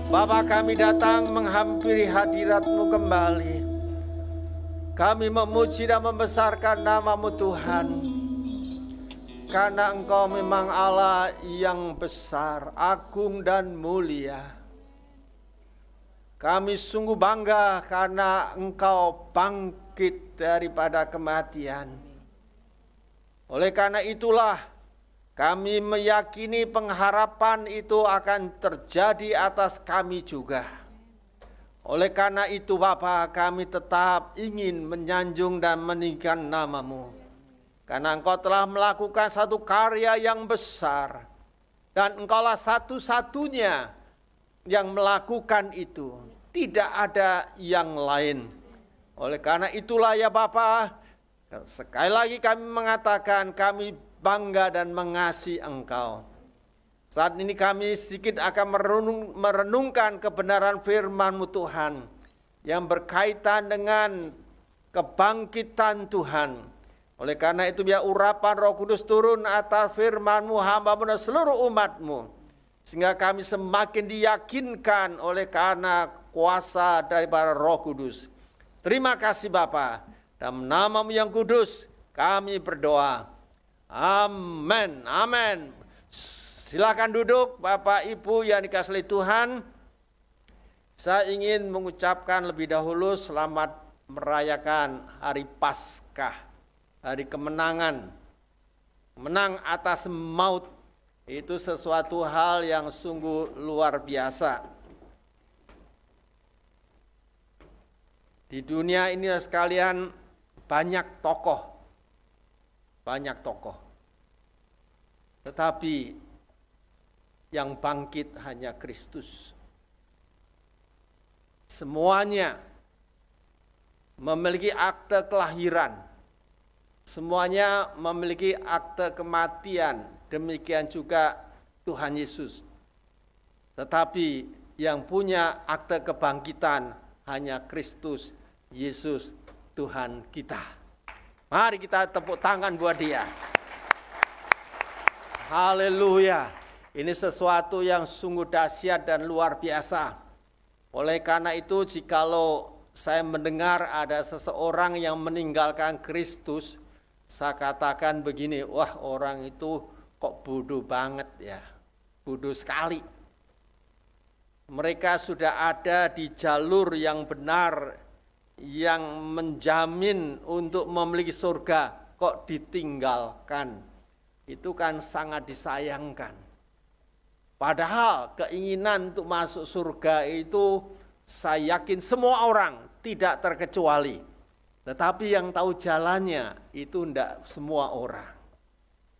Bapa, kami datang menghampiri hadirat-Mu kembali. Kami memuji dan membesarkan nama-Mu Tuhan, karena Engkau memang Allah yang besar, agung dan mulia. Kami sungguh bangga karena Engkau bangkit daripada kematian. Oleh karena itulah kami meyakini pengharapan itu akan terjadi atas kami juga. Oleh karena itu Bapa, kami tetap ingin menyanjung dan meninggikan nama-Mu. Karena Engkau telah melakukan satu karya yang besar. Dan Engkaulah satu-satunya yang melakukan itu. Tidak ada yang lain. Oleh karena itulah ya Bapa, sekali lagi kami mengatakan kami bangga dan mengasihi Engkau. Saat ini kami sedikit akan merenungkan kebenaran firman-Mu Tuhan yang berkaitan dengan kebangkitan Tuhan. Oleh karena itu biar urapan Roh Kudus turun atas firman-Mu, hamba-Mu dan seluruh umat-Mu. Sehingga kami semakin diyakinkan oleh karena kuasa daripada Roh Kudus. Terima kasih Bapa. Dalam nama-Mu yang kudus kami berdoa. Amin. Amin. Silakan duduk Bapak Ibu yang dikasihi Tuhan. Saya ingin mengucapkan lebih dahulu selamat merayakan hari Paskah, hari kemenangan. Menang atas maut itu sesuatu hal yang sungguh luar biasa. Di dunia ini sekalian banyak tokoh. Tetapi yang bangkit hanya Kristus. Semuanya memiliki akte kelahiran. Semuanya memiliki akte kematian. Demikian juga Tuhan Yesus. Tetapi yang punya akte kebangkitan hanya Kristus Yesus Tuhan kita. Mari kita tepuk tangan buat Dia. Haleluya. Ini sesuatu yang sungguh dahsyat dan luar biasa. Oleh karena itu, jikalau saya mendengar ada seseorang yang meninggalkan Kristus, saya katakan begini, wah orang itu kok bodoh banget ya. Bodoh sekali. Mereka sudah ada di jalur yang benar, yang menjamin untuk memiliki surga, kok ditinggalkan. Itu kan sangat disayangkan. Padahal keinginan untuk masuk surga itu saya yakin semua orang tidak terkecuali. Tetapi yang tahu jalannya itu tidak semua orang.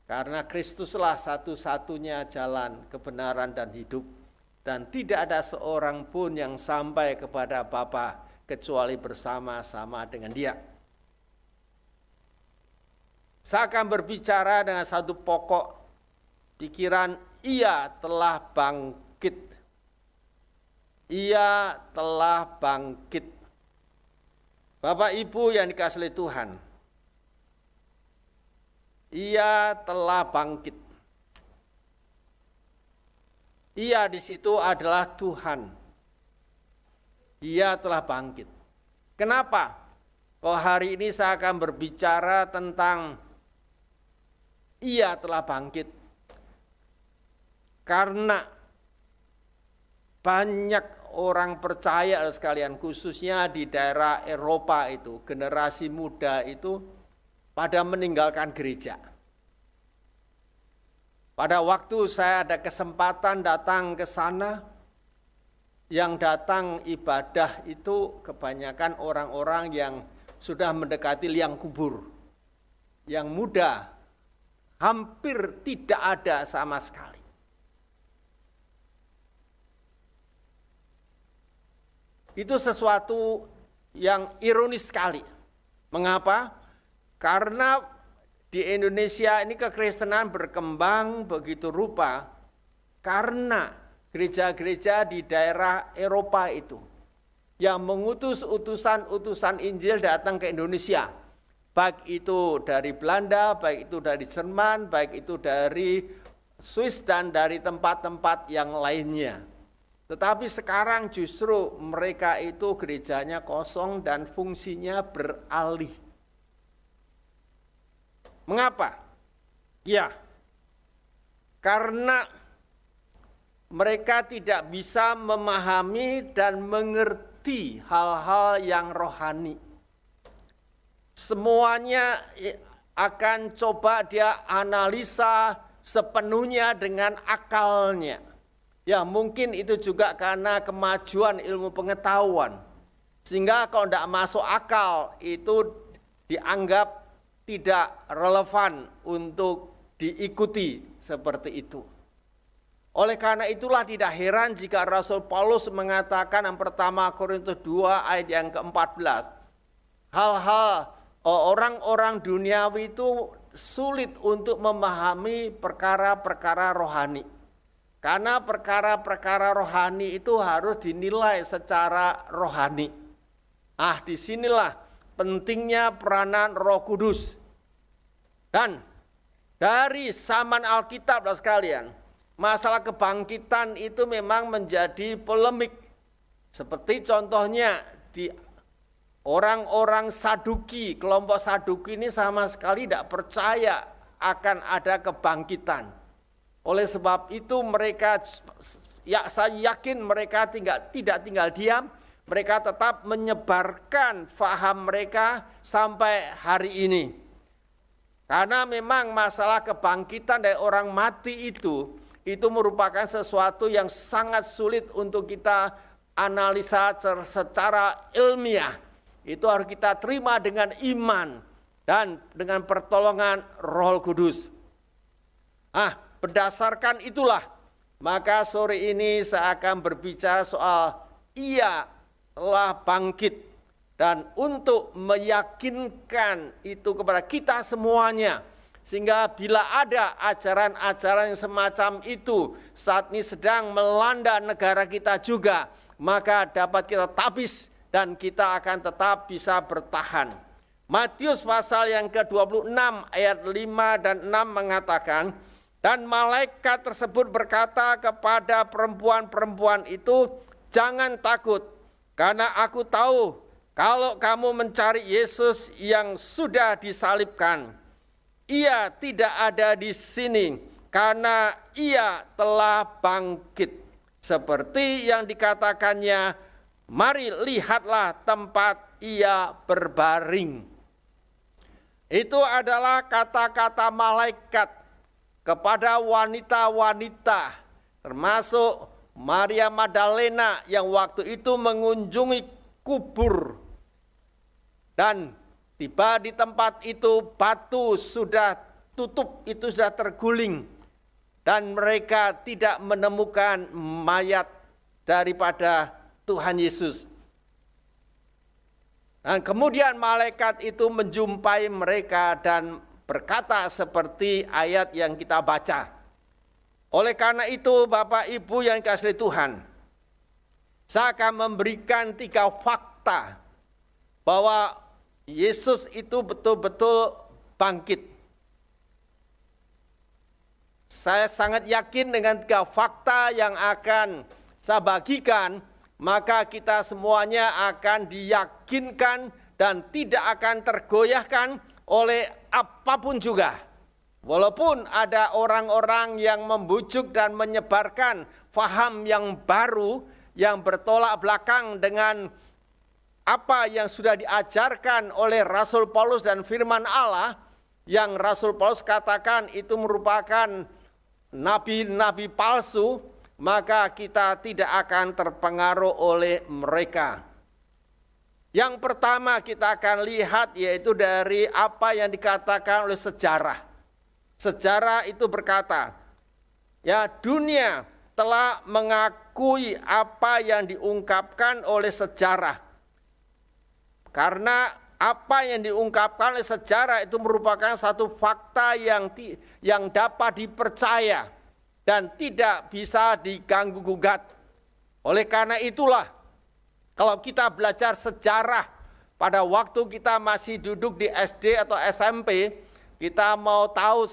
Karena Kristuslah satu-satunya jalan kebenaran dan hidup. Dan tidak ada seorang pun yang sampai kepada Bapa kecuali bersama-sama dengan Dia. Saya akan berbicara dengan satu pokok pikiran. Ia telah bangkit. Ia telah bangkit. Bapak Ibu yang dikasihi Tuhan. Ia telah bangkit. Ia di situ adalah Tuhan. Ia telah bangkit. Kenapa? Kok hari ini saya akan berbicara tentang Ia telah bangkit. Karena banyak orang percaya sekalian, khususnya di daerah Eropa itu, generasi muda itu pada meninggalkan gereja. Pada waktu saya ada kesempatan datang ke sana, yang datang ibadah itu kebanyakan orang-orang yang sudah mendekati liang kubur. Yang muda hampir tidak ada sama sekali. Itu sesuatu yang ironis sekali. Mengapa? Karena di Indonesia ini kekristenan berkembang begitu rupa karena gereja-gereja di daerah Eropa itu yang mengutus utusan-utusan Injil datang ke Indonesia. Baik itu dari Belanda, baik itu dari Jerman, baik itu dari Swiss dan dari tempat-tempat yang lainnya. Tetapi sekarang justru mereka itu gerejanya kosong dan fungsinya beralih. Mengapa? Ya, karena mereka tidak bisa memahami dan mengerti hal-hal yang rohani. Semuanya akan coba dia analisa sepenuhnya dengan akalnya. Ya mungkin itu juga karena kemajuan ilmu pengetahuan. Sehingga kalau tidak masuk akal itu dianggap tidak relevan untuk diikuti seperti itu. Oleh karena itulah tidak heran jika Rasul Paulus mengatakan yang pertama Korintus 2 ayat yang ke-14. Hal-hal orang-orang duniawi itu sulit untuk memahami perkara-perkara rohani. Karena perkara-perkara rohani itu harus dinilai secara rohani. Disinilah pentingnya peranan Roh Kudus. Dan dari zaman Alkitab sekalian, masalah kebangkitan itu memang menjadi polemik. Seperti contohnya di orang-orang Saduki, kelompok Saduki ini sama sekali tidak percaya akan ada kebangkitan. Oleh sebab itu mereka, saya yakin mereka tidak tinggal diam, mereka tetap menyebarkan faham mereka sampai hari ini. Karena memang masalah kebangkitan dari orang mati itu merupakan sesuatu yang sangat sulit untuk kita analisa secara ilmiah. Itu harus kita terima dengan iman dan dengan pertolongan Roh Kudus. Berdasarkan itulah, maka sore ini saya akan berbicara soal Ia telah bangkit. Dan untuk meyakinkan itu kepada kita semuanya. Sehingga bila ada ajaran-ajaran yang semacam itu saat ini sedang melanda negara kita juga, maka dapat kita tapis dan kita akan tetap bisa bertahan. Matius pasal yang ke-26 ayat 5 dan 6 mengatakan, dan malaikat tersebut berkata kepada perempuan-perempuan itu, jangan takut, karena aku tahu kalau kamu mencari Yesus yang sudah disalibkan. Ia tidak ada di sini, karena ia telah bangkit. Seperti yang dikatakannya, mari lihatlah tempat ia berbaring. Itu adalah kata-kata malaikat kepada wanita-wanita, termasuk Maria Magdalena yang waktu itu mengunjungi kubur. Dan tiba di tempat itu batu sudah tutup, itu sudah terguling. Dan mereka tidak menemukan mayat daripada Tuhan Yesus. Dan kemudian malaikat itu menjumpai mereka dan berkata seperti ayat yang kita baca. Oleh karena itu Bapak Ibu yang dikasihi Tuhan, saya akan memberikan 3 fakta bahwa Yesus itu betul-betul bangkit. Saya sangat yakin dengan 3 fakta yang akan saya bagikan, maka kita semuanya akan diyakinkan dan tidak akan tergoyahkan oleh apapun juga. Walaupun ada orang-orang yang membujuk dan menyebarkan faham yang baru yang bertolak belakang dengan apa yang sudah diajarkan oleh Rasul Paulus dan firman Allah, yang Rasul Paulus katakan itu merupakan nabi-nabi palsu, maka kita tidak akan terpengaruh oleh mereka. Yang pertama kita akan lihat yaitu dari apa yang dikatakan oleh sejarah. Sejarah itu berkata, ya dunia telah mengakui apa yang diungkapkan oleh sejarah. Karena apa yang diungkapkan oleh sejarah itu merupakan satu fakta yang dapat dipercaya dan tidak bisa diganggu-gugat. Oleh karena itulah, kalau kita belajar sejarah pada waktu kita masih duduk di SD atau SMP, kita mau tahu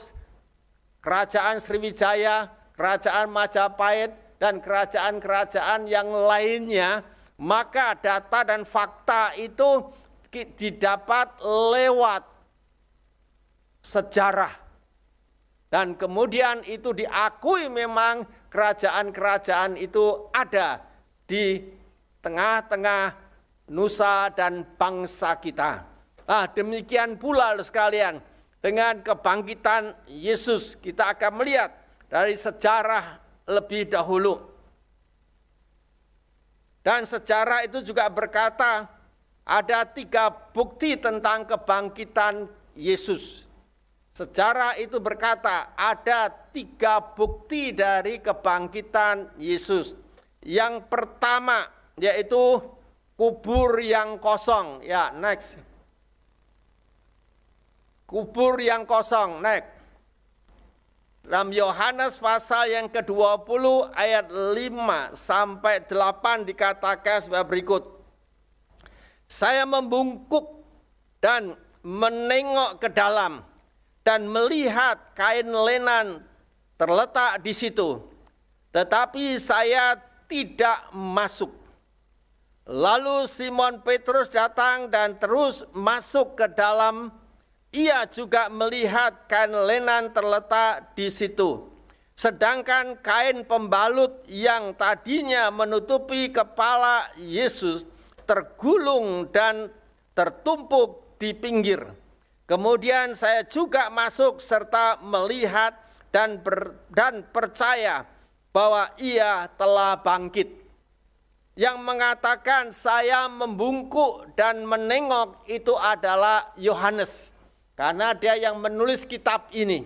kerajaan Sriwijaya, kerajaan Majapahit, dan kerajaan-kerajaan yang lainnya, maka data dan fakta itu didapat lewat sejarah. Dan kemudian itu diakui memang kerajaan-kerajaan itu ada di tengah-tengah nusa dan bangsa kita. Nah, demikian pula sekalian dengan kebangkitan Yesus, kita akan melihat dari sejarah lebih dahulu. Dan sejarah itu juga berkata ada 3 bukti tentang kebangkitan Yesus. Sejarah itu berkata ada 3 bukti dari kebangkitan Yesus. Yang pertama yaitu kubur yang kosong. Ya, next. Kubur yang kosong, next. Dalam Yohanes pasal yang ke-20 ayat 5 sampai 8 dikatakan sebagai berikut. Saya membungkuk dan menengok ke dalam dan melihat kain lenan terletak di situ. Tetapi saya tidak masuk. Lalu Simon Petrus datang dan terus masuk ke dalam. Ia juga melihat kain lenan terletak di situ. Sedangkan kain pembalut yang tadinya menutupi kepala Yesus tergulung dan tertumpuk di pinggir. Kemudian saya juga masuk serta melihat dan percaya bahwa ia telah bangkit. Yang mengatakan saya membungkuk dan menengok itu adalah Yohanes. Karena dia yang menulis kitab ini.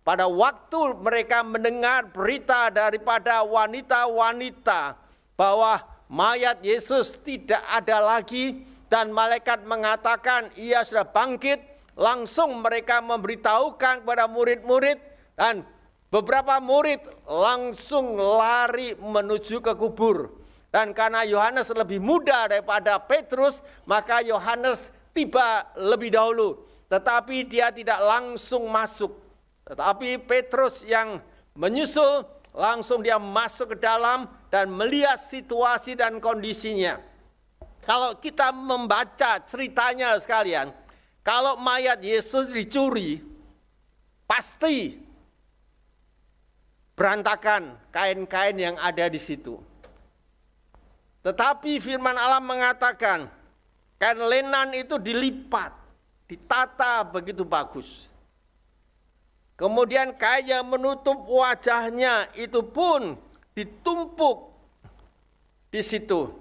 Pada waktu mereka mendengar berita daripada wanita-wanita bahwa mayat Yesus tidak ada lagi dan malaikat mengatakan ia sudah bangkit, langsung mereka memberitahukan kepada murid-murid dan beberapa murid langsung lari menuju ke kubur. Dan karena Yohanes lebih muda daripada Petrus, maka Yohanes tiba lebih dahulu. Tetapi dia tidak langsung masuk. Tetapi Petrus yang menyusul, langsung dia masuk ke dalam dan melihat situasi dan kondisinya. Kalau kita membaca ceritanya sekalian, kalau mayat Yesus dicuri, pasti berantakan kain-kain yang ada di situ. Tetapi firman Allah mengatakan, kain lenan itu dilipat, ditata begitu bagus. Kemudian kain yang menutup wajahnya itu pun ditumpuk di situ.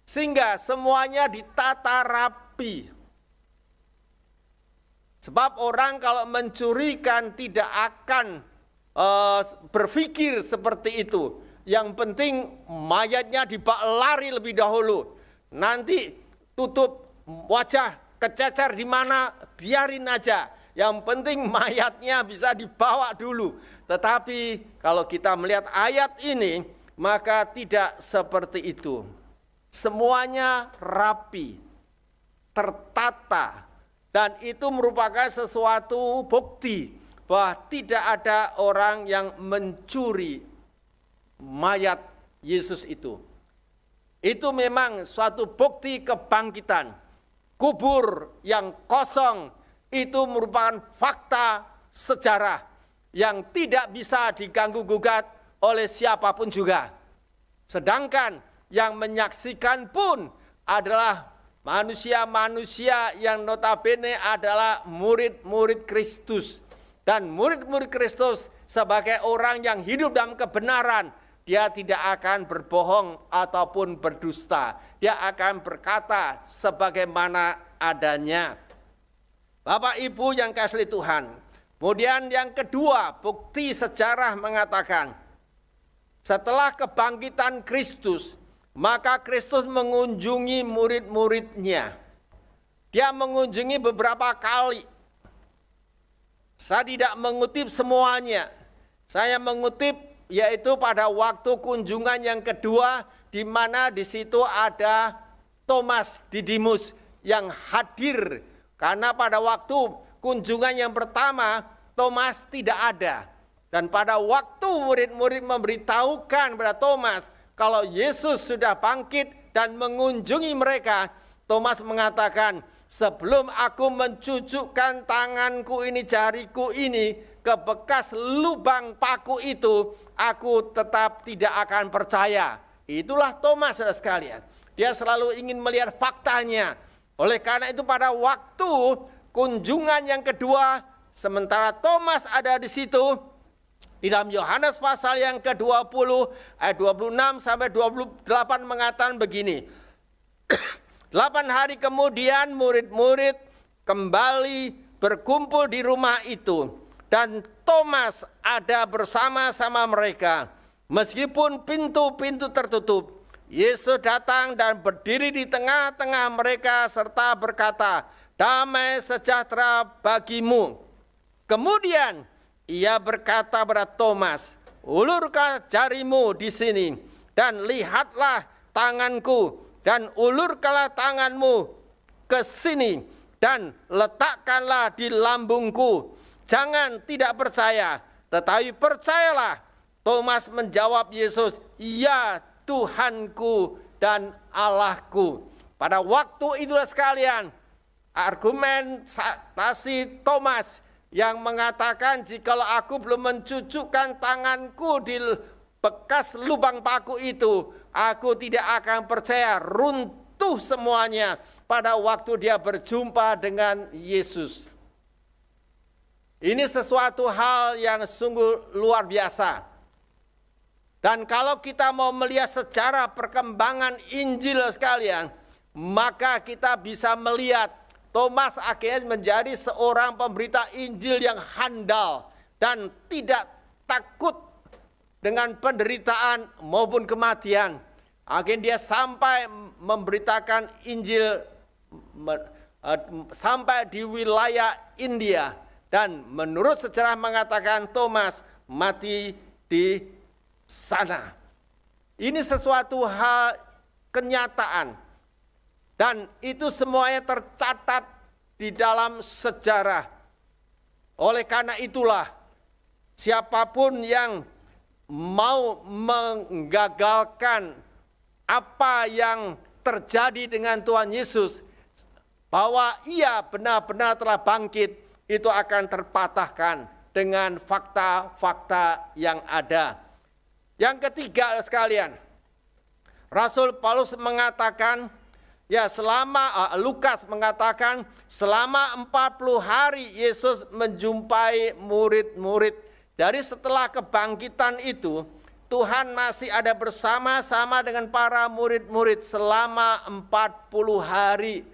Sehingga semuanya ditata rapi. Sebab orang kalau mencurikan tidak akan berpikir seperti itu. Yang penting mayatnya lari lebih dahulu. Nanti tutup wajah, kececer di mana, biarin aja. Yang penting mayatnya bisa dibawa dulu. Tetapi kalau kita melihat ayat ini, maka tidak seperti itu. Semuanya rapi, tertata. Dan itu merupakan sesuatu bukti bahwa tidak ada orang yang mencuri mayat Yesus itu. Itu memang suatu bukti kebangkitan. Kubur yang kosong itu merupakan fakta sejarah yang tidak bisa diganggu-gugat oleh siapapun juga. Sedangkan yang menyaksikan pun adalah manusia-manusia yang notabene adalah murid-murid Kristus. Dan murid-murid Kristus sebagai orang yang hidup dalam kebenaran, dia tidak akan berbohong ataupun berdusta. Dia akan berkata sebagaimana adanya. Bapak Ibu yang kasih Tuhan. Kemudian yang kedua, bukti sejarah mengatakan, setelah kebangkitan Kristus, maka Kristus mengunjungi murid-muridnya. Dia mengunjungi beberapa kali. Saya tidak mengutip semuanya. Saya mengutip yaitu pada waktu kunjungan yang kedua, di mana di situ ada Thomas Didimus yang hadir. Karena pada waktu kunjungan yang pertama, Thomas tidak ada. Dan pada waktu murid-murid memberitahukan kepada Thomas kalau Yesus sudah bangkit dan mengunjungi mereka, Thomas mengatakan, sebelum aku mencucukkan tanganku ini, jariku ini ke bekas lubang paku itu, aku tetap tidak akan percaya. Itulah Thomas, saudara sekalian. Dia selalu ingin melihat faktanya. Oleh karena itu pada waktu kunjungan yang kedua, sementara Thomas ada di situ, di dalam Yohanes pasal yang ke-20 ayat 26 sampai 28 mengatakan begini. 8 hari kemudian murid-murid kembali berkumpul di rumah itu, dan Thomas ada bersama-sama mereka. Meskipun pintu-pintu tertutup, Yesus datang dan berdiri di tengah-tengah mereka serta berkata, damai sejahtera bagimu. Kemudian ia berkata kepada Thomas, ulurkan jarimu di sini dan lihatlah tanganku, dan ulurkanlah tanganmu ke sini dan letakkanlah di lambungku. Jangan tidak percaya, tetapi percayalah. Thomas menjawab Yesus, ya Tuhanku dan Allahku. Pada waktu itulah sekalian, argumentasi Thomas yang mengatakan, jikalau aku belum mencucukkan tanganku di bekas lubang paku itu, aku tidak akan percaya, runtuh semuanya pada waktu dia berjumpa dengan Yesus. Ini sesuatu hal yang sungguh luar biasa. Dan kalau kita mau melihat secara perkembangan Injil sekalian, maka kita bisa melihat Thomas akhirnya menjadi seorang pemberita Injil yang handal dan tidak takut dengan penderitaan maupun kematian. Akhirnya dia sampai memberitakan Injil sampai di wilayah India, dan menurut sejarah mengatakan Thomas mati di sana. Ini sesuatu hal kenyataan. Dan itu semuanya tercatat di dalam sejarah. Oleh karena itulah, siapapun yang mau menggagalkan apa yang terjadi dengan Tuhan Yesus, bahwa ia benar-benar telah bangkit, itu akan terpatahkan dengan fakta-fakta yang ada. Yang ketiga sekalian, Rasul Paulus mengatakan, Lukas mengatakan selama 40 hari Yesus menjumpai murid-murid. Jadi setelah kebangkitan itu, Tuhan masih ada bersama-sama dengan para murid-murid selama 40 hari.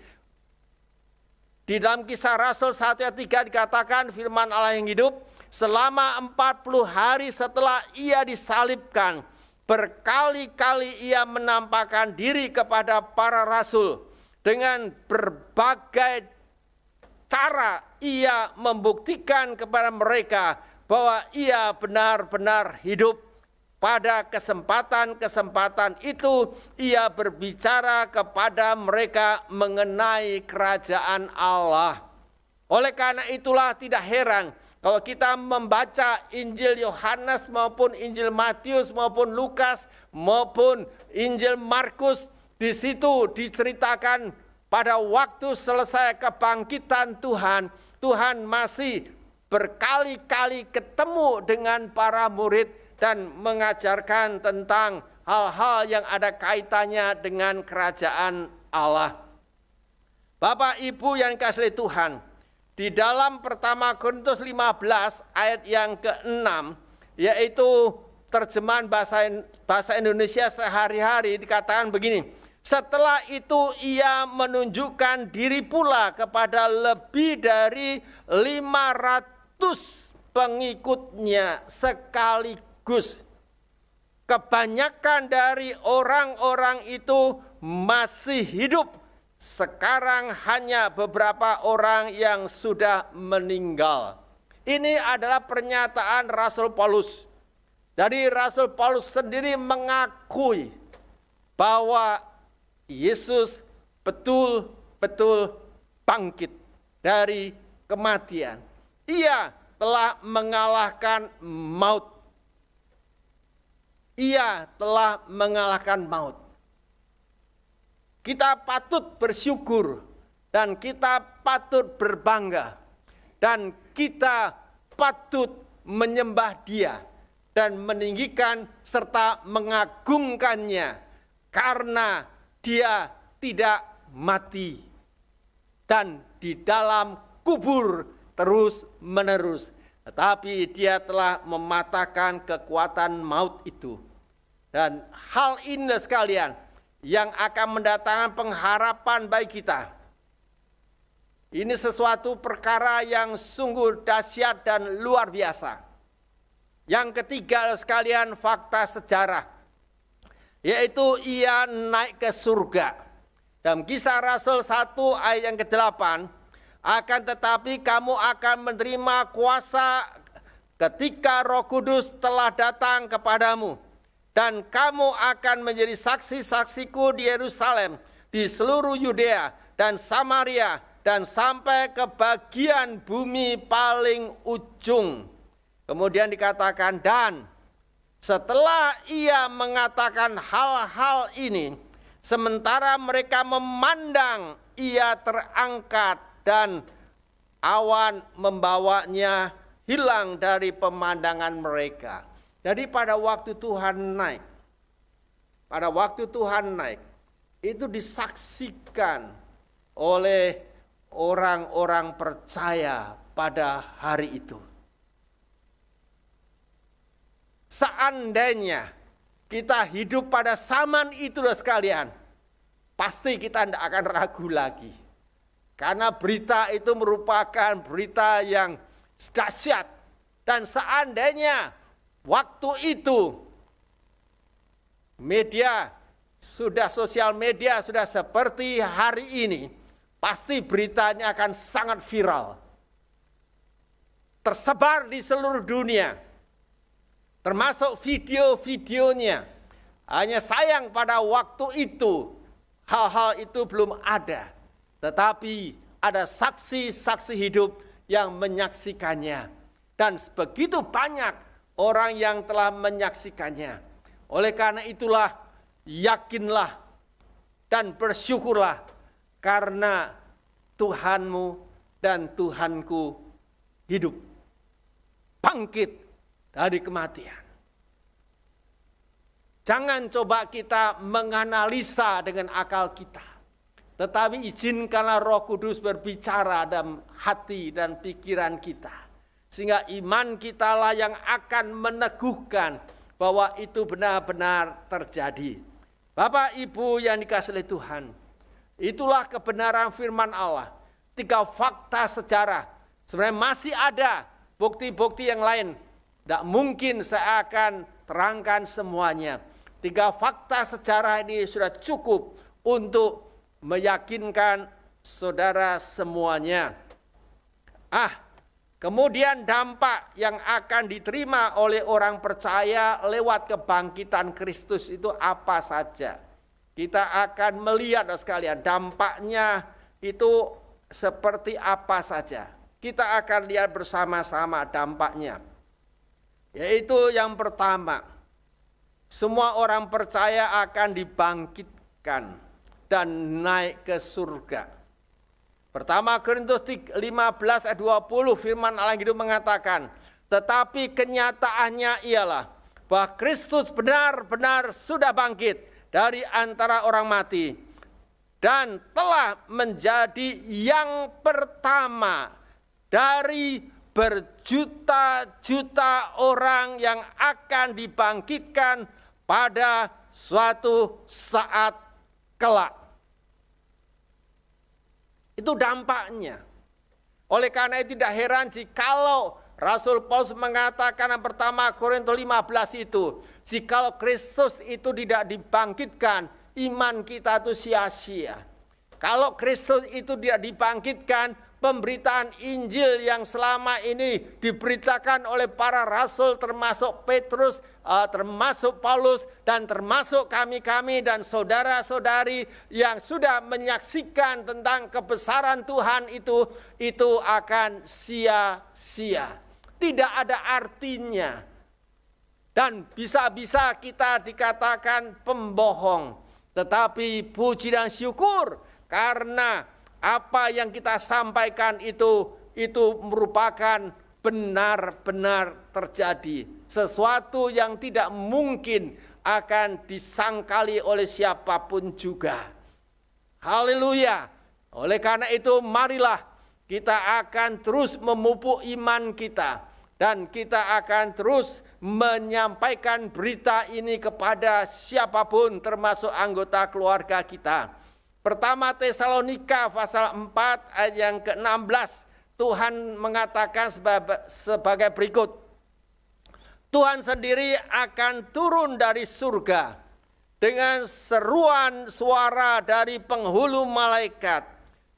Di dalam Kisah Rasul 1 ayat 3 dikatakan firman Allah yang hidup, selama 40 hari setelah ia disalibkan, berkali-kali ia menampakkan diri kepada para rasul. Dengan berbagai cara ia membuktikan kepada mereka bahwa ia benar-benar hidup. Pada kesempatan-kesempatan itu ia berbicara kepada mereka mengenai kerajaan Allah. Oleh karena itulah tidak heran kalau kita membaca Injil Yohanes maupun Injil Matius maupun Lukas maupun Injil Markus, di situ diceritakan pada waktu selesai kebangkitan Tuhan, Tuhan masih berkali-kali ketemu dengan para murid dan mengajarkan tentang hal-hal yang ada kaitannya dengan kerajaan Allah. Bapak Ibu yang dikasihi Tuhan, di dalam pertama Korintus 15 ayat yang ke-6, yaitu terjemahan bahasa Indonesia sehari-hari, dikatakan begini, setelah itu ia menunjukkan diri pula kepada lebih dari 500 pengikutnya sekaligus. Kebanyakan dari orang-orang itu masih hidup. Sekarang hanya beberapa orang yang sudah meninggal. Ini adalah pernyataan Rasul Paulus. Jadi Rasul Paulus sendiri mengakui bahwa Yesus betul-betul bangkit dari kematian. Ia telah mengalahkan maut. Ia telah mengalahkan maut. Kita patut bersyukur dan kita patut berbangga dan kita patut menyembah Dia dan meninggikan serta mengagungkannya karena Dia tidak mati dan di dalam kubur terus-menerus. Tetapi Dia telah mematahkan kekuatan maut itu. Dan hal ini sekalian yang akan mendatangkan pengharapan bagi kita. Ini sesuatu perkara yang sungguh dahsyat dan luar biasa. Yang ketiga sekalian fakta sejarah. Yaitu ia naik ke surga. Dalam Kisah Rasul 1 ayat yang ke-8. Akan tetapi kamu akan menerima kuasa ketika Roh Kudus telah datang kepadamu. Dan kamu akan menjadi saksi-saksiku di Yerusalem, di seluruh Yudea dan Samaria, dan sampai ke bagian bumi paling ujung. Kemudian dikatakan, dan setelah ia mengatakan hal-hal ini, sementara mereka memandang ia terangkat, dan awan membawanya hilang dari pemandangan mereka. Jadi pada waktu Tuhan naik, itu disaksikan oleh orang-orang percaya pada hari itu. Seandainya kita hidup pada zaman itu sekalian, pasti kita tidak akan ragu lagi. Karena berita itu merupakan berita yang dahsyat. Dan seandainya waktu itu sosial media sudah seperti hari ini, pasti beritanya akan sangat viral. Tersebar di seluruh dunia. Termasuk video-videonya. Hanya sayang pada waktu itu, hal-hal itu belum ada. Tetapi ada saksi-saksi hidup yang menyaksikannya. Dan begitu banyak orang yang telah menyaksikannya. Oleh karena itulah, yakinlah dan bersyukurlah karena Tuhanmu dan Tuhanku hidup, bangkit dari kematian. Jangan coba kita menganalisa dengan akal kita. Tetapi izinkanlah Roh Kudus berbicara dalam hati dan pikiran kita. Sehingga iman kita lah yang akan meneguhkan bahwa itu benar-benar terjadi. Bapak Ibu yang dikasihi oleh Tuhan, itulah kebenaran firman Allah. 3 fakta sejarah. Sebenarnya masih ada bukti-bukti yang lain. Tidak mungkin saya akan terangkan semuanya. 3 fakta sejarah ini sudah cukup untuk meyakinkan saudara semuanya. Kemudian dampak yang akan diterima oleh orang percaya lewat kebangkitan Kristus itu apa saja? Kita akan melihat sekalian dampaknya itu seperti apa saja. Kita akan lihat bersama-sama dampaknya. Yaitu yang pertama, semua orang percaya akan dibangkitkan dan naik ke surga. Pertama Korintus 15 ayat 20 firman Allah yang hidup mengatakan, tetapi kenyataannya ialah bahwa Kristus benar-benar sudah bangkit dari antara orang mati dan telah menjadi yang pertama dari berjuta-juta orang yang akan dibangkitkan pada suatu saat kelak. Itu dampaknya. Oleh karena itu tidak heran jikalau Rasul Paulus mengatakan yang pertama Korintus 15 itu, jikalau Kristus itu tidak dibangkitkan, iman kita itu sia-sia. Kalau Kristus itu tidak dibangkitkan, pemberitaan Injil yang selama ini diberitakan oleh para rasul termasuk Petrus, termasuk Paulus, dan termasuk kami-kami dan saudara-saudari yang sudah menyaksikan tentang kebesaran Tuhan itu akan sia-sia. tidak ada artinya. Dan bisa-bisa kita dikatakan pembohong. Tetapi puji dan syukur karena apa yang kita sampaikan itu merupakan benar-benar terjadi. Sesuatu yang tidak mungkin akan disangkali oleh siapapun juga. Haleluya. Oleh karena itu marilah kita akan terus memupuk iman kita. Dan kita akan terus menyampaikan berita ini kepada siapapun termasuk anggota keluarga kita. Pertama Tesalonika pasal 4 ayat yang ke-16. Tuhan mengatakan sebagai berikut. Tuhan sendiri akan turun dari surga dengan seruan suara dari penghulu malaikat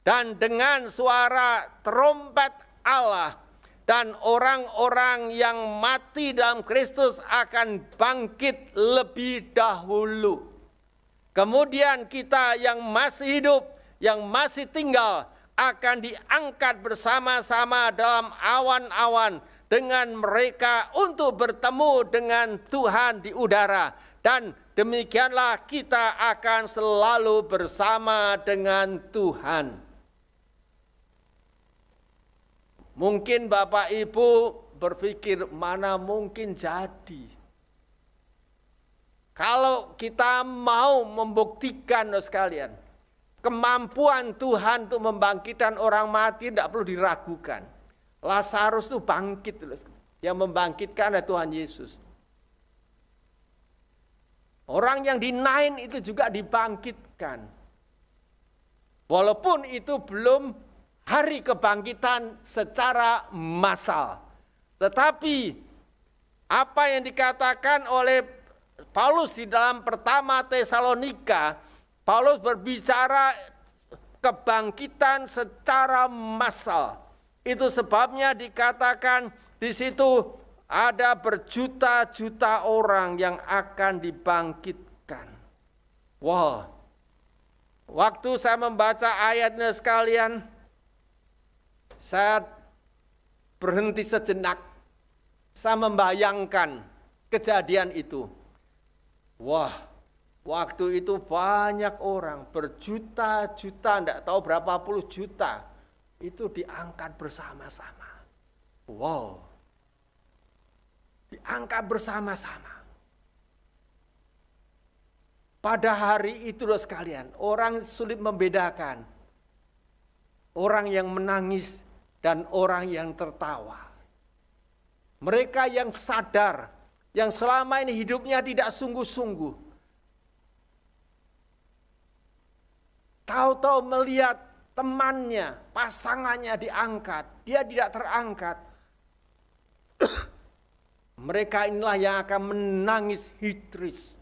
dan dengan suara trompet Allah. Dan orang-orang yang mati dalam Kristus akan bangkit lebih dahulu. Kemudian kita yang masih hidup, yang masih tinggal, akan diangkat bersama-sama dalam awan-awan dengan mereka untuk bertemu dengan Tuhan di udara. Dan demikianlah kita akan selalu bersama dengan Tuhan. Mungkin Bapak Ibu berpikir mana mungkin jadi. Kalau kita mau membuktikan sekalian, kemampuan Tuhan untuk membangkitkan orang mati tidak perlu diragukan. Lazarus itu bangkit, yang membangkitkan adalah Tuhan Yesus. Orang yang di Nain itu juga dibangkitkan. Walaupun itu belum hari kebangkitan secara massal. Tetapi apa yang dikatakan oleh Paulus di dalam pertama Tesalonika, Paulus berbicara kebangkitan secara massal. Itu sebabnya dikatakan di situ ada berjuta-juta orang yang akan dibangkitkan. Wah, waktu saya membaca ayatnya sekalian, saya berhenti sejenak, saya membayangkan kejadian itu. Wah, waktu itu banyak orang, berjuta-juta, tidak tahu berapa puluh juta, itu diangkat bersama-sama. Wow, diangkat bersama-sama. Pada hari itu loh sekalian, orang sulit membedakan orang yang menangis dan orang yang tertawa. Mereka yang sadar, yang selama ini hidupnya tidak sungguh-sungguh, tahu-tahu melihat temannya, pasangannya diangkat, dia tidak terangkat. Mereka inilah yang akan menangis histeris,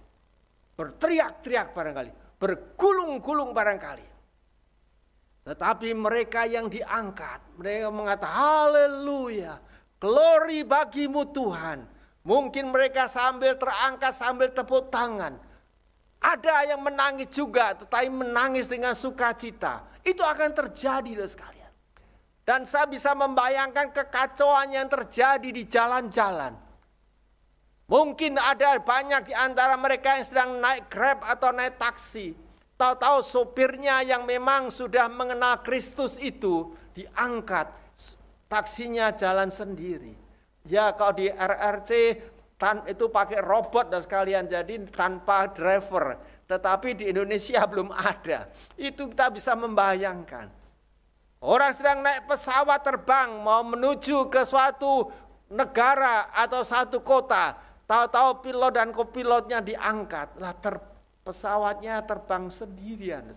berteriak-teriak barangkali, bergulung-gulung barangkali. Tetapi mereka yang diangkat, mereka mengatakan haleluya, glory bagimu Tuhan. Mungkin mereka sambil terangkat, sambil tepuk tangan. Ada yang menangis juga, tetapi menangis dengan sukacita. Itu akan terjadi loh sekalian. Dan saya bisa membayangkan kekacauan yang terjadi di jalan-jalan. Mungkin ada banyak di antara mereka yang sedang naik Grab atau naik taksi. Tahu-tahu sopirnya yang memang sudah mengenal Kristus itu diangkat, taksinya jalan sendiri. Ya kalau di RRC itu pakai robot dan sekalian, jadi tanpa driver. Tetapi di Indonesia belum ada. Itu kita bisa membayangkan. Orang sedang naik pesawat terbang mau menuju ke suatu negara atau satu kota. Tahu-tahu pilot dan kopilotnya diangkat. Lah pesawatnya terbang sendirian.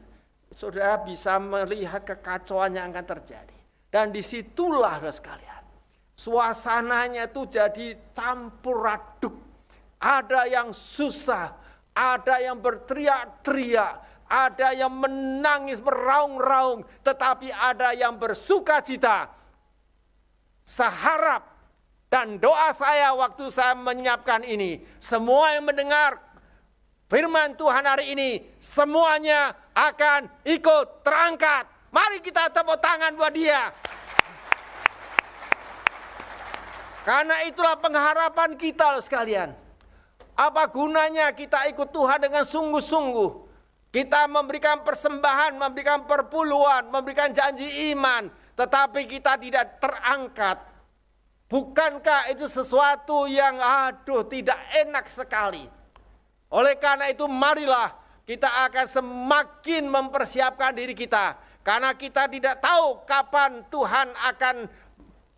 Saudara bisa melihat kekacauan yang akan terjadi. Dan disitulah sekalian, suasananya itu jadi campur aduk. Ada yang susah, ada yang berteriak-teriak, ada yang menangis meraung-raung, tetapi ada yang bersukacita. Seharap dan doa saya waktu saya menyiapkan ini, semua yang mendengar firman Tuhan hari ini, semuanya akan ikut terangkat. Mari kita tepuk tangan buat dia. Karena itulah pengharapan kita loh sekalian. Apa gunanya kita ikut Tuhan dengan sungguh-sungguh? Kita memberikan persembahan, memberikan perpuluhan, memberikan janji iman, tetapi kita tidak terangkat. Bukankah itu sesuatu yang tidak enak sekali? Oleh karena itu marilah kita akan semakin mempersiapkan diri kita. Karena kita tidak tahu kapan Tuhan akan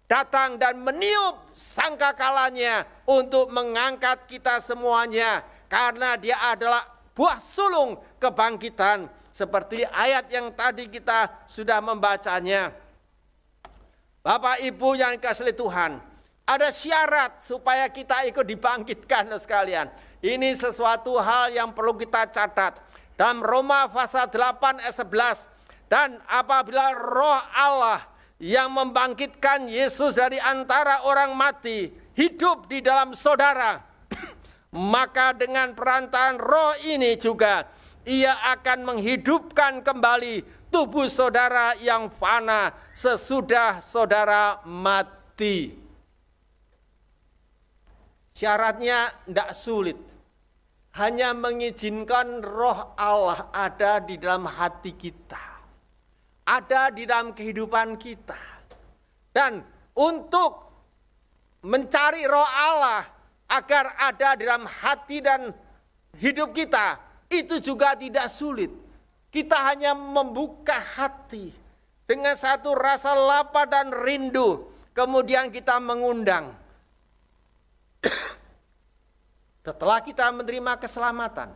datang dan meniup sangkakalanya untuk mengangkat kita semuanya. Karena dia adalah buah sulung kebangkitan. Seperti ayat yang tadi kita sudah membacanya. Bapak Ibu yang dikasihi Tuhan, ada syarat supaya kita ikut dibangkitkan sekalian. Ini sesuatu hal yang perlu kita catat. Dalam Roma pasal 8 ayat 11. Dan apabila Roh Allah yang membangkitkan Yesus dari antara orang mati hidup di dalam saudara, maka dengan perantaraan Roh ini juga ia akan menghidupkan kembali tubuh saudara yang fana sesudah saudara mati. Syaratnya tidak sulit. Hanya mengizinkan Roh Allah ada di dalam hati kita. Ada di dalam kehidupan kita. Dan untuk mencari Roh Allah agar ada di dalam hati dan hidup kita, itu juga tidak sulit. Kita hanya membuka hati dengan satu rasa lapar dan rindu. Kemudian kita mengundang. Setelah kita menerima keselamatan,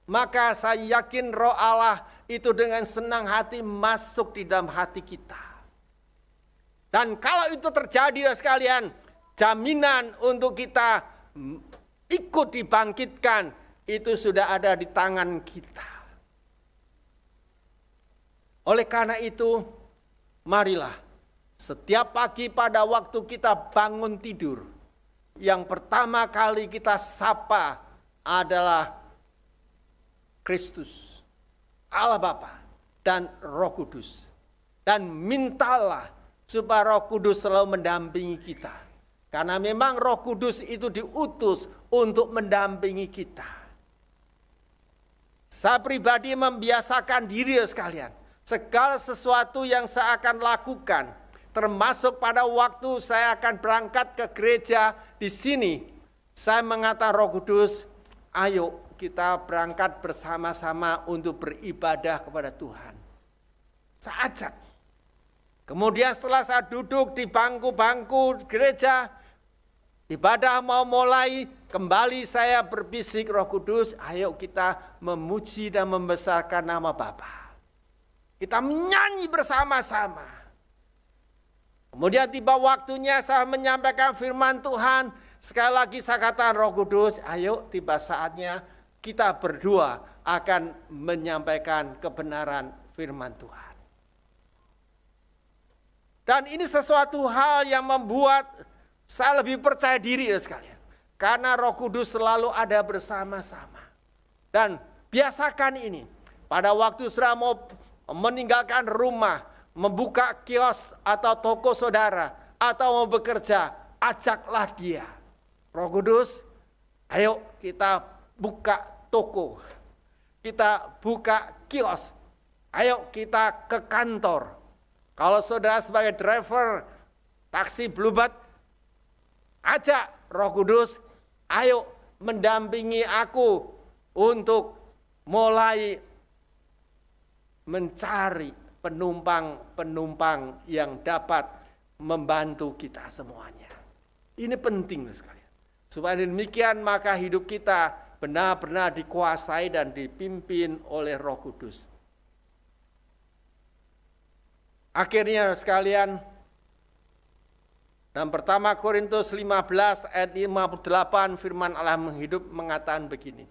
maka saya yakin Roh Allah itu dengan senang hati masuk di dalam hati kita. Dan kalau itu terjadi sekalian, jaminan untuk kita ikut dibangkitkan itu sudah ada di tangan kita. Oleh karena itu, marilah setiap pagi pada waktu kita bangun tidur, yang pertama kali kita sapa adalah Kristus, Allah Bapa dan Roh Kudus. Dan mintalah supaya Roh Kudus selalu mendampingi kita. Karena memang Roh Kudus itu diutus untuk mendampingi kita. Saya pribadi membiasakan diri sekalian. Segala sesuatu yang saya akan lakukan, termasuk pada waktu saya akan berangkat ke gereja di sini, saya mengatakan Roh Kudus, ayo kita berangkat bersama-sama untuk beribadah kepada Tuhan. Saya ajak. Kemudian setelah saya duduk di bangku-bangku gereja, ibadah mau mulai, kembali saya berbisik Roh Kudus, ayo kita memuji dan membesarkan nama Bapa. Kita menyanyi bersama-sama. Kemudian tiba waktunya saya menyampaikan firman Tuhan. Sekali lagi saya katakan Roh Kudus, ayo tiba saatnya kita berdua akan menyampaikan kebenaran firman Tuhan. Dan ini sesuatu hal yang membuat saya lebih percaya diri sekalian. Karena Roh Kudus selalu ada bersama-sama. Dan biasakan ini. Pada waktu saudara mau meninggalkan rumah, membuka kios atau toko saudara, atau mau bekerja, ajaklah dia. Roh Kudus, ayo kita buka toko, kita buka kios, ayo kita ke kantor. Kalau saudara sebagai driver taksi Bluebird, ajak Roh Kudus, ayo mendampingi aku untuk mulai mencari penumpang-penumpang yang dapat membantu kita semuanya. Ini penting sekali. Supaya demikian maka hidup kita benar-benar dikuasai dan dipimpin oleh Roh Kudus. Akhirnya sekalian, dalam pertama Korintus 15 ayat 58 firman Allah menghidup mengatakan begini.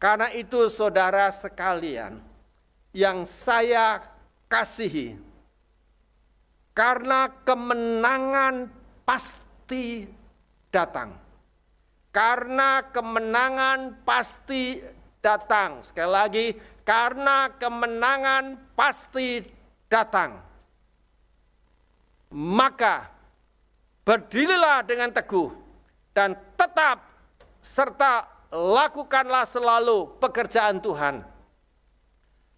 Karena itu saudara sekalian, yang saya kasihi, karena kemenangan pasti datang. Karena kemenangan pasti datang. Sekali lagi, karena kemenangan pasti datang. Maka berdirilah dengan teguh dan tetap serta lakukanlah selalu pekerjaan Tuhan.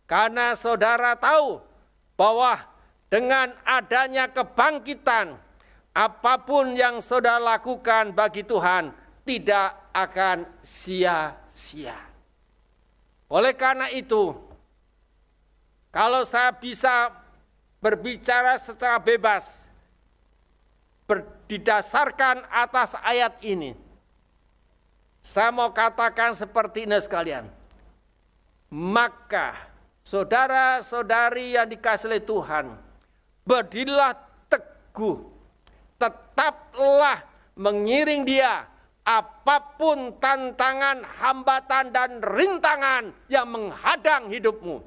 Karena saudara tahu bahwa dengan adanya kebangkitan, apapun yang saudara lakukan bagi Tuhan tidak akan sia-sia. Oleh karena itu, kalau saya bisa berbicara secara bebas, didasarkan atas ayat ini, saya mau katakan seperti ini sekalian. Maka saudara-saudari yang dikasihi oleh Tuhan, berdirilah teguh, tetaplah mengiring Dia, apapun tantangan, hambatan, dan rintangan yang menghadang hidupmu.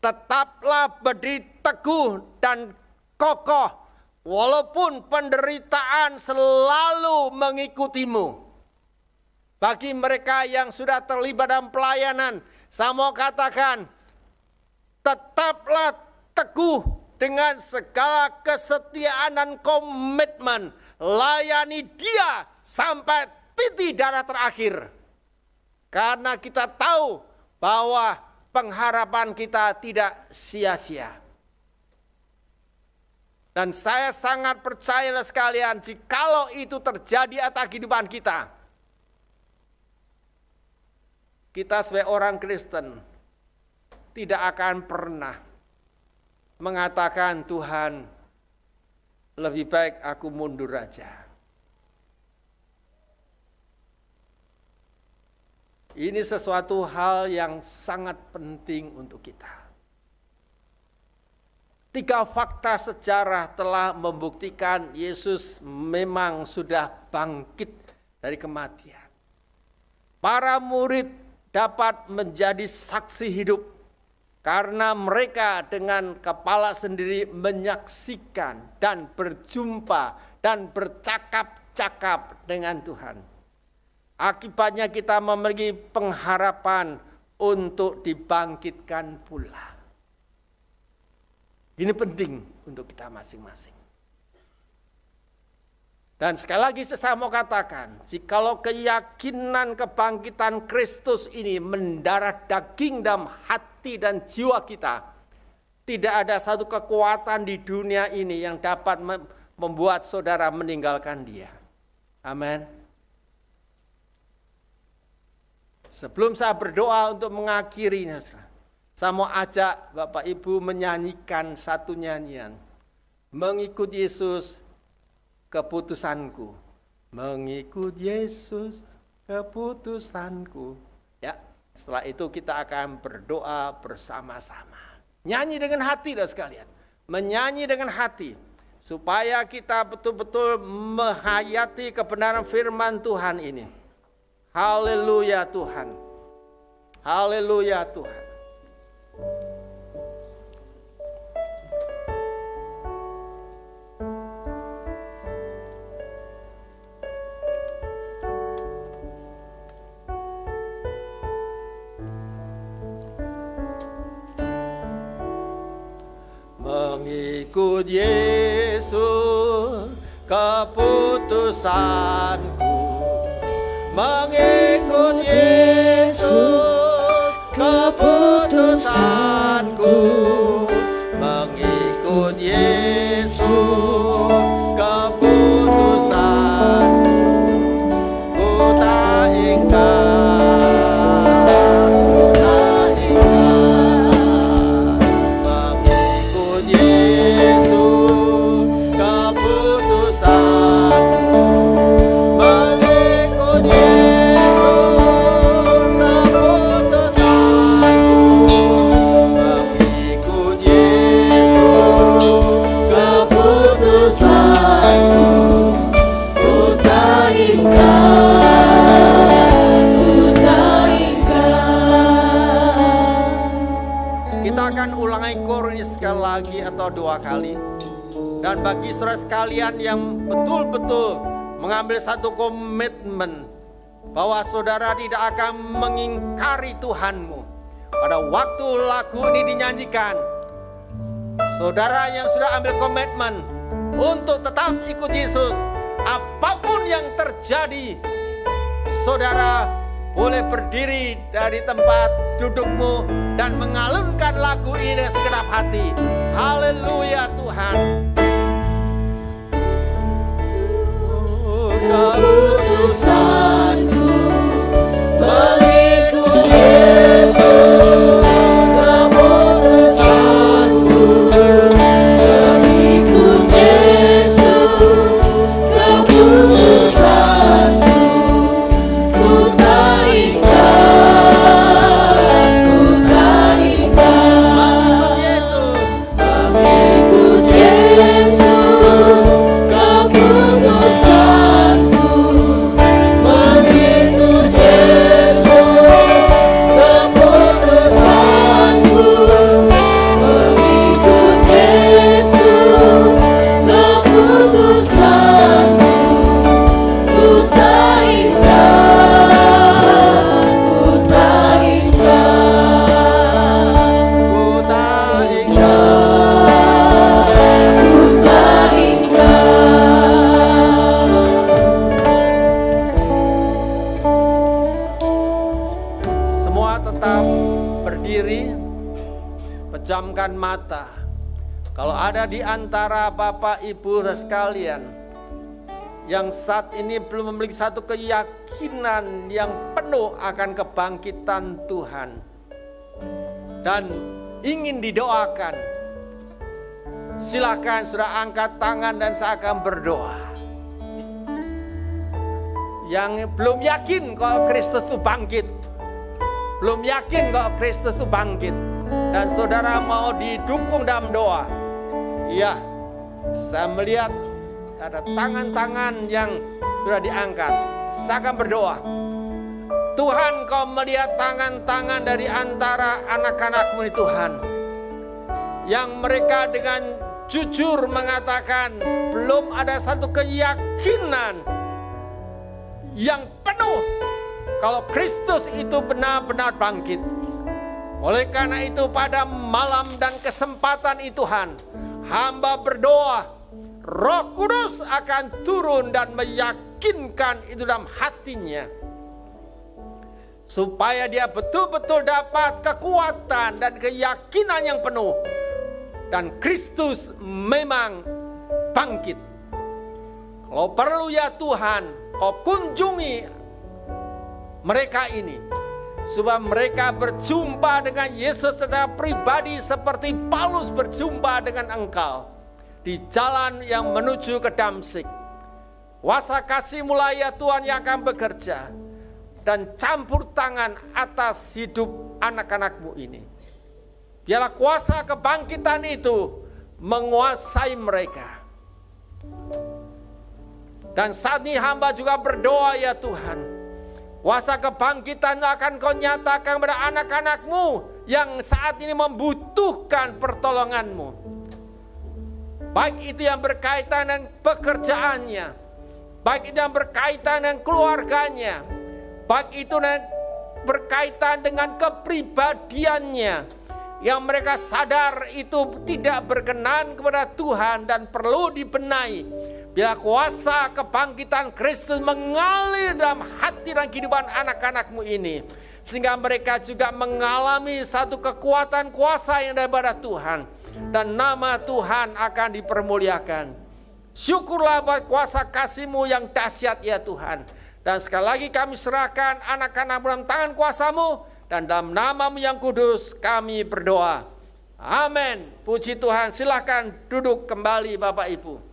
Tetaplah berdiri teguh dan kokoh, walaupun penderitaan selalu mengikutimu. Bagi mereka yang sudah terlibat dalam pelayanan, saya mau katakan, tetaplah teguh dengan segala kesetiaan dan komitmen. Layani Dia sampai titik darah terakhir. Karena kita tahu bahwa pengharapan kita tidak sia-sia. Dan saya sangat percaya sekalian, jikalau itu terjadi atas kehidupan kita, kita sebagai orang Kristen tidak akan pernah mengatakan, Tuhan, lebih baik aku mundur aja. Ini sesuatu hal yang sangat penting untuk kita. 3 fakta sejarah telah membuktikan Yesus memang sudah bangkit dari kematian. Para murid dapat menjadi saksi hidup karena mereka dengan kepala sendiri menyaksikan dan berjumpa dan bercakap-cakap dengan Tuhan. Akibatnya kita memiliki pengharapan untuk dibangkitkan pula. Ini penting untuk kita masing-masing. Dan sekali lagi saya mau katakan, jikalau keyakinan kebangkitan Kristus ini mendarah daging dalam hati dan jiwa kita, tidak ada satu kekuatan di dunia ini yang dapat membuat saudara meninggalkan Dia. Amin. Sebelum saya berdoa untuk mengakhiri, saya mau ajak Bapak Ibu menyanyikan satu nyanyian. Mengikut Yesus, keputusanku. Mengikut Yesus, keputusanku. Ya, setelah itu kita akan berdoa bersama-sama. Nyanyi dengan hati dah sekalian. Menyanyi dengan hati. Supaya kita betul-betul menghayati kebenaran firman Tuhan ini. Haleluya Tuhan. Haleluya Tuhan. Mengikut Yesus keputusanku, mengikut Yesus keputusanku, mengikut Yesus keputusanku, ku tak ingkar. Sekali lagi atau 2 kali. Dan bagi saudara sekalian yang betul-betul mengambil satu komitmen bahwa saudara tidak akan mengingkari Tuhanmu, pada waktu lagu ini dinyanyikan, saudara yang sudah ambil komitmen untuk tetap ikut Yesus. Apapun yang terjadi, saudara boleh berdiri dari tempat dudukmu dan mengalunkan lagu ini dengan segenap hati. Haleluya Tuhan. Keputusanku mengikut Yesus. Keputusanku mengikut Yesus. Keputusanku ku tak ikat, ku tak ikat. Mengikut Yesus. Keputusanku mengikut Yesus. Keputusanku mengikut Yesus. Keputusanku ku tak ikat, ku tak ikat, ku tak ikat, ku tak ikat. Semua tetap berdiri, pejamkan mata. Kalau ada di antara Bapak Ibu sekalian yang saat ini belum memiliki satu keyakinan yang penuh akan kebangkitan Tuhan dan ingin didoakan, silakan sudah angkat tangan dan saya akan berdoa. Yang belum yakin kalau Kristus itu bangkit, belum yakin kalau Kristus itu bangkit, dan saudara mau didukung dalam doa, ya, saya melihat ada tangan-tangan yang sudah diangkat. Saya akan berdoa. Tuhan, kau melihat tangan-tangan dari antara anak-anak-Mu ini Tuhan, yang mereka dengan jujur mengatakan belum ada satu keyakinan yang penuh kalau Kristus itu benar-benar bangkit. Oleh karena itu pada malam dan kesempatan itu Tuhan, hamba berdoa Roh Kudus akan turun dan meyakinkan itu dalam hatinya, supaya dia betul-betul dapat kekuatan dan keyakinan yang penuh dan Kristus memang bangkit. Kalau perlu ya Tuhan, kau kunjungi mereka ini supaya mereka berjumpa dengan Yesus secara pribadi seperti Paulus berjumpa dengan Engkau di jalan yang menuju ke Damsyik. Kuasa kasih mulai ya Tuhan yang akan bekerja dan campur tangan atas hidup anak-anak-Mu ini. Biarlah kuasa kebangkitan itu menguasai mereka. Dan saat ini hamba juga berdoa ya Tuhan, kuasa kebangkitan akan Kau nyatakan kepada anak-anak-Mu yang saat ini membutuhkan pertolongan-Mu. Baik itu yang berkaitan dengan pekerjaannya, baik itu yang berkaitan dengan keluarganya, baik itu yang berkaitan dengan kepribadiannya, yang mereka sadar itu tidak berkenan kepada Tuhan dan perlu dibenahi. Bila kuasa kebangkitan Kristus mengalir dalam hati dan kehidupan anak-anak-Mu ini, sehingga mereka juga mengalami satu kekuatan kuasa yang daripada Tuhan, dan nama Tuhan akan dipermuliakan. Syukurlah buat kuasa kasih-Mu yang dahsyat ya Tuhan. Dan sekali lagi kami serahkan anak-anak dalam tangan kuasa-Mu, dan dalam nama-Mu yang kudus kami berdoa. Amin. Puji Tuhan. Silakan duduk kembali Bapak Ibu.